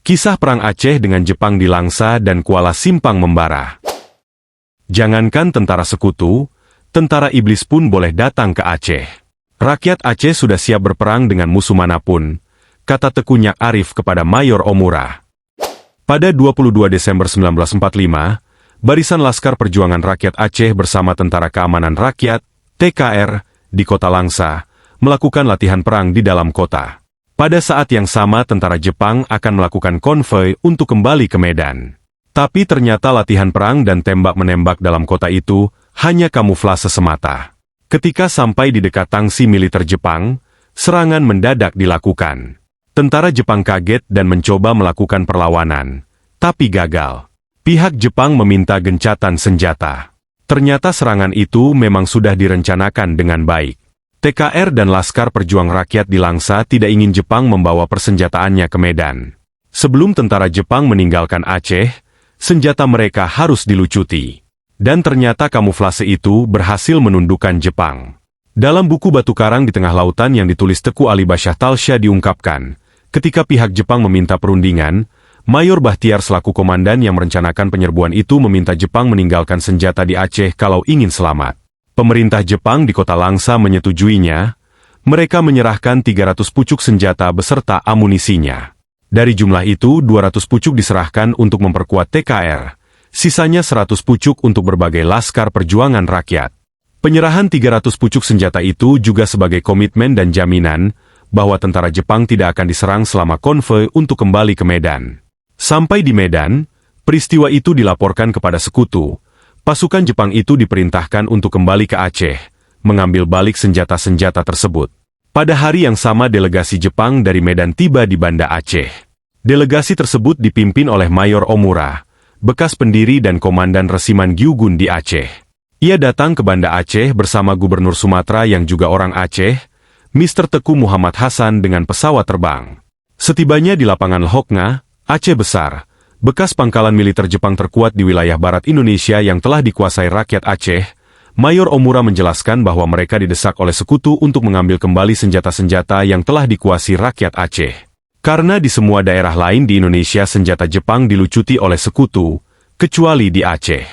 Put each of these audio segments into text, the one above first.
Kisah Perang Aceh dengan Jepang di Langsa dan Kuala Simpang membara. Jangankan tentara sekutu, tentara iblis pun boleh datang ke Aceh. Rakyat Aceh sudah siap berperang dengan musuh manapun, kata Teku Nyak Arif kepada Mayor Omura. Pada 22 Desember 1945, Barisan Laskar Perjuangan Rakyat Aceh bersama Tentara Keamanan Rakyat, TKR, di kota Langsa, melakukan latihan perang di dalam kota. Pada saat yang sama tentara Jepang akan melakukan konvoi untuk kembali ke Medan. Tapi ternyata latihan perang dan tembak-menembak dalam kota itu hanya kamuflase semata. Ketika sampai di dekat tangsi militer Jepang, serangan mendadak dilakukan. Tentara Jepang kaget dan mencoba melakukan perlawanan, tapi gagal. Pihak Jepang meminta gencatan senjata. Ternyata serangan itu memang sudah direncanakan dengan baik. TKR dan Laskar Perjuang Rakyat di Langsa tidak ingin Jepang membawa persenjataannya ke Medan. Sebelum tentara Jepang meninggalkan Aceh, senjata mereka harus dilucuti. Dan ternyata kamuflase itu berhasil menundukkan Jepang. Dalam buku Batu Karang di Tengah Lautan yang ditulis Teku Ali Basyah Talsya diungkapkan, ketika pihak Jepang meminta perundingan, Mayor Bahtiar selaku komandan yang merencanakan penyerbuan itu meminta Jepang meninggalkan senjata di Aceh kalau ingin selamat. Pemerintah Jepang di kota Langsa menyetujuinya. Mereka menyerahkan 300 pucuk senjata beserta amunisinya. Dari jumlah itu, 200 pucuk diserahkan untuk memperkuat TKR. Sisanya 100 pucuk untuk berbagai laskar perjuangan rakyat. Penyerahan 300 pucuk senjata itu juga sebagai komitmen dan jaminan bahwa tentara Jepang tidak akan diserang selama konvoi untuk kembali ke Medan. Sampai di Medan, peristiwa itu dilaporkan kepada sekutu. Pasukan Jepang itu diperintahkan untuk kembali ke Aceh, mengambil balik senjata-senjata tersebut. Pada hari yang sama delegasi Jepang dari Medan tiba di Banda Aceh. Delegasi tersebut dipimpin oleh Mayor Omura, bekas pendiri dan komandan Resiman Gyugun di Aceh. Ia datang ke Banda Aceh bersama Gubernur Sumatera yang juga orang Aceh, Mr. Teku Muhammad Hasan dengan pesawat terbang. Setibanya di lapangan Lehoknga, Aceh Besar, bekas pangkalan militer Jepang terkuat di wilayah barat Indonesia yang telah dikuasai rakyat Aceh, Mayor Omura menjelaskan bahwa mereka didesak oleh sekutu untuk mengambil kembali senjata-senjata yang telah dikuasai rakyat Aceh. Karena di semua daerah lain di Indonesia senjata Jepang dilucuti oleh sekutu, kecuali di Aceh.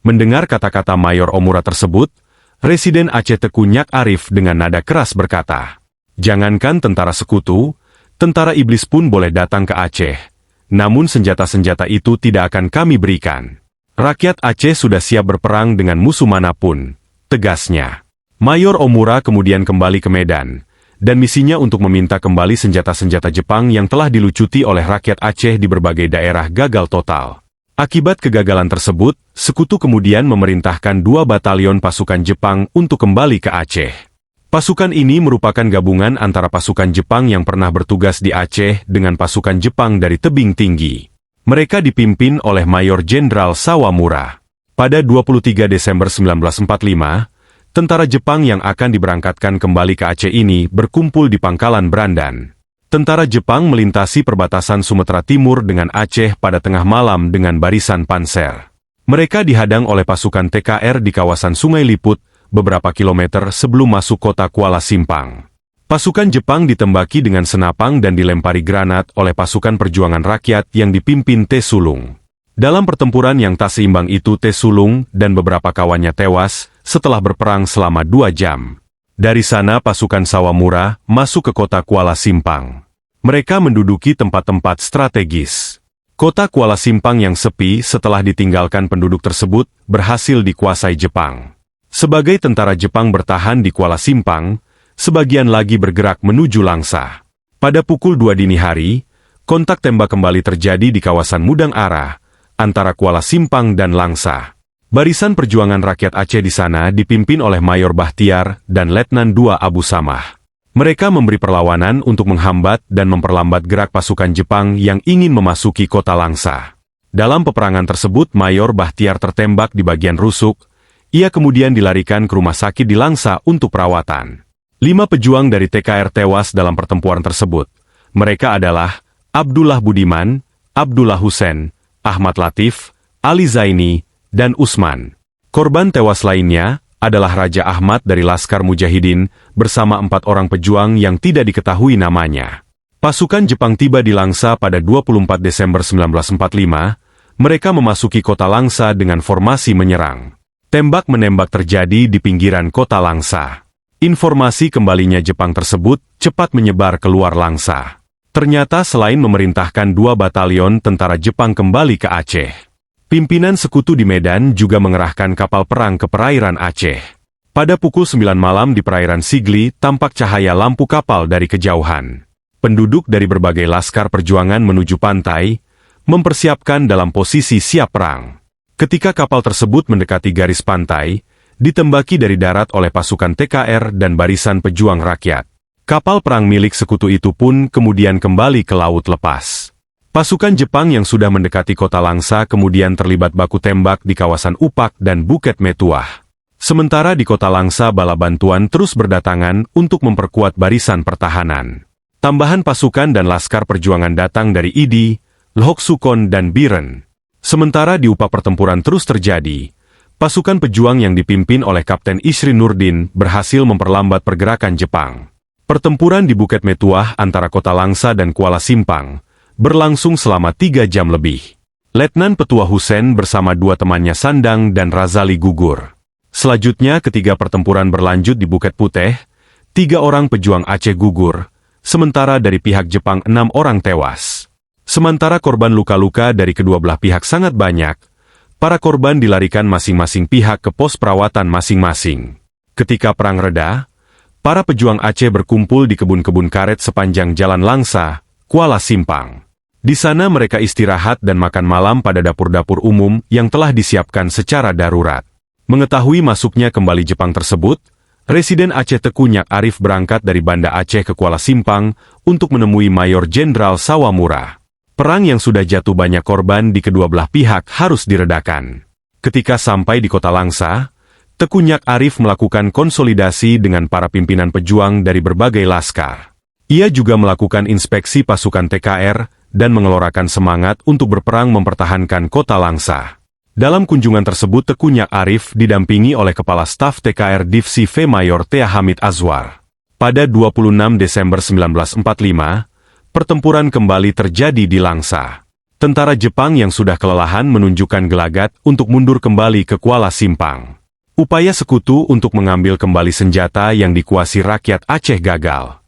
Mendengar kata-kata Mayor Omura tersebut, Residen Aceh Teku Nyak Arif dengan nada keras berkata, "Jangankan tentara sekutu, tentara iblis pun boleh datang ke Aceh. Namun senjata-senjata itu tidak akan kami berikan. Rakyat Aceh sudah siap berperang dengan musuh manapun," tegasnya. Mayor Omura kemudian kembali ke Medan, dan misinya untuk meminta kembali senjata-senjata Jepang yang telah dilucuti oleh rakyat Aceh di berbagai daerah gagal total. Akibat kegagalan tersebut, sekutu kemudian memerintahkan 2 batalion pasukan Jepang untuk kembali ke Aceh. Pasukan ini merupakan gabungan antara pasukan Jepang yang pernah bertugas di Aceh dengan pasukan Jepang dari tebing tinggi. Mereka dipimpin oleh Mayor Jenderal Sawamura. Pada 23 Desember 1945, tentara Jepang yang akan diberangkatkan kembali ke Aceh ini berkumpul di Pangkalan Brandan. Tentara Jepang melintasi perbatasan Sumatera Timur dengan Aceh pada tengah malam dengan barisan panser. Mereka dihadang oleh pasukan TKR di kawasan Sungai Liput, beberapa kilometer sebelum masuk kota Kuala Simpang. Pasukan Jepang ditembaki dengan senapang dan dilempari granat oleh pasukan perjuangan rakyat yang dipimpin Te Sulung. Dalam pertempuran yang tak seimbang itu Te Sulung dan beberapa kawannya tewas setelah berperang selama 2 jam. Dari sana pasukan Sawamura masuk ke kota Kuala Simpang. Mereka menduduki tempat-tempat strategis. Kota Kuala Simpang yang sepi setelah ditinggalkan penduduk tersebut berhasil dikuasai Jepang. Sebagai tentara Jepang bertahan di Kuala Simpang, sebagian lagi bergerak menuju Langsa. Pada pukul 2 dini hari, kontak tembak kembali terjadi di kawasan Mudang Arah, antara Kuala Simpang dan Langsa. Barisan Perjuangan Rakyat Aceh di sana dipimpin oleh Mayor Bahtiar dan Letnan II Abu Samah. Mereka memberi perlawanan untuk menghambat dan memperlambat gerak pasukan Jepang yang ingin memasuki kota Langsa. Dalam peperangan tersebut Mayor Bahtiar tertembak di bagian rusuk. Ia kemudian dilarikan ke rumah sakit di Langsa untuk perawatan. 5 pejuang dari TKR tewas dalam pertempuran tersebut. Mereka adalah Abdullah Budiman, Abdullah Hussein, Ahmad Latif, Ali Zaini, dan Usman. Korban tewas lainnya adalah Raja Ahmad dari Laskar Mujahidin bersama 4 orang pejuang yang tidak diketahui namanya. Pasukan Jepang tiba di Langsa pada 24 Desember 1945, mereka memasuki kota Langsa dengan formasi menyerang. Tembak-menembak terjadi di pinggiran kota Langsa. Informasi kembalinya Jepang tersebut cepat menyebar keluar Langsa. Ternyata selain memerintahkan 2 batalion tentara Jepang kembali ke Aceh, pimpinan sekutu di Medan juga mengerahkan kapal perang ke perairan Aceh. Pada pukul 9 malam di perairan Sigli tampak cahaya lampu kapal dari kejauhan. Penduduk dari berbagai laskar perjuangan menuju pantai, mempersiapkan dalam posisi siap perang. Ketika kapal tersebut mendekati garis pantai, ditembaki dari darat oleh pasukan TKR dan barisan pejuang rakyat. Kapal perang milik sekutu itu pun kemudian kembali ke laut lepas. Pasukan Jepang yang sudah mendekati kota Langsa kemudian terlibat baku tembak di kawasan Upak dan Bukit Metuah. Sementara di kota Langsa bala bantuan terus berdatangan untuk memperkuat barisan pertahanan. Tambahan pasukan dan laskar perjuangan datang dari Idi, Lhok Sukon dan Biren. Sementara di Upak pertempuran terus terjadi, pasukan pejuang yang dipimpin oleh Kapten Isri Nurdin berhasil memperlambat pergerakan Jepang. Pertempuran di Bukit Metuah antara kota Langsa dan Kuala Simpang berlangsung selama 3 jam lebih. Letnan Petua Hussein bersama 2 temannya Sandang dan Razali gugur. Selanjutnya ketiga pertempuran berlanjut di Bukit Putih, 3 orang pejuang Aceh gugur, sementara dari pihak Jepang 6 orang tewas. Sementara korban luka-luka dari kedua belah pihak sangat banyak, para korban dilarikan masing-masing pihak ke pos perawatan masing-masing. Ketika perang reda, para pejuang Aceh berkumpul di kebun-kebun karet sepanjang Jalan Langsa, Kuala Simpang. Di sana mereka istirahat dan makan malam pada dapur-dapur umum yang telah disiapkan secara darurat. Mengetahui masuknya kembali Jepang tersebut, Residen Aceh Teku Nyak Arif berangkat dari Banda Aceh ke Kuala Simpang untuk menemui Mayor Jenderal Sawamura. Perang yang sudah jatuh banyak korban di kedua belah pihak harus diredakan. Ketika sampai di kota Langsa, Teku Nyak Arif melakukan konsolidasi dengan para pimpinan pejuang dari berbagai laskar. Ia juga melakukan inspeksi pasukan TKR dan mengelorakan semangat untuk berperang mempertahankan kota Langsa. Dalam kunjungan tersebut Teku Nyak Arif didampingi oleh Kepala Staf TKR Divisi V Mayor Tea Hamid Azwar. Pada 26 Desember 1945, pertempuran kembali terjadi di Langsa. Tentara Jepang yang sudah kelelahan menunjukkan gelagat untuk mundur kembali ke Kuala Simpang. Upaya sekutu untuk mengambil kembali senjata yang dikuasai rakyat Aceh gagal.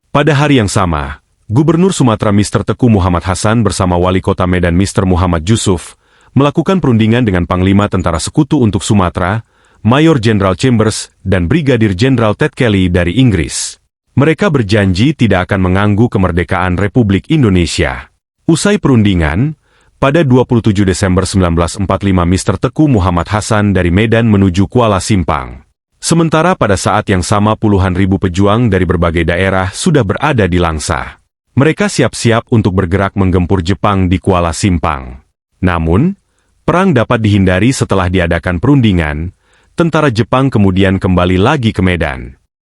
Pada hari yang sama, Gubernur Sumatera Mr. Teku Muhammad Hasan bersama Wali Kota Medan Mr. Muhammad Yusuf melakukan perundingan dengan Panglima Tentara Sekutu untuk Sumatera, Mayor Jenderal Chambers dan Brigadir Jenderal Ted Kelly dari Inggris. Mereka berjanji tidak akan mengganggu kemerdekaan Republik Indonesia. Usai perundingan, pada 27 Desember 1945 Mr. Teku Muhammad Hasan dari Medan menuju Kuala Simpang. Sementara pada saat yang sama puluhan ribu pejuang dari berbagai daerah sudah berada di Langsa. Mereka siap-siap untuk bergerak menggempur Jepang di Kuala Simpang. Namun, perang dapat dihindari setelah diadakan perundingan, tentara Jepang kemudian kembali lagi ke Medan.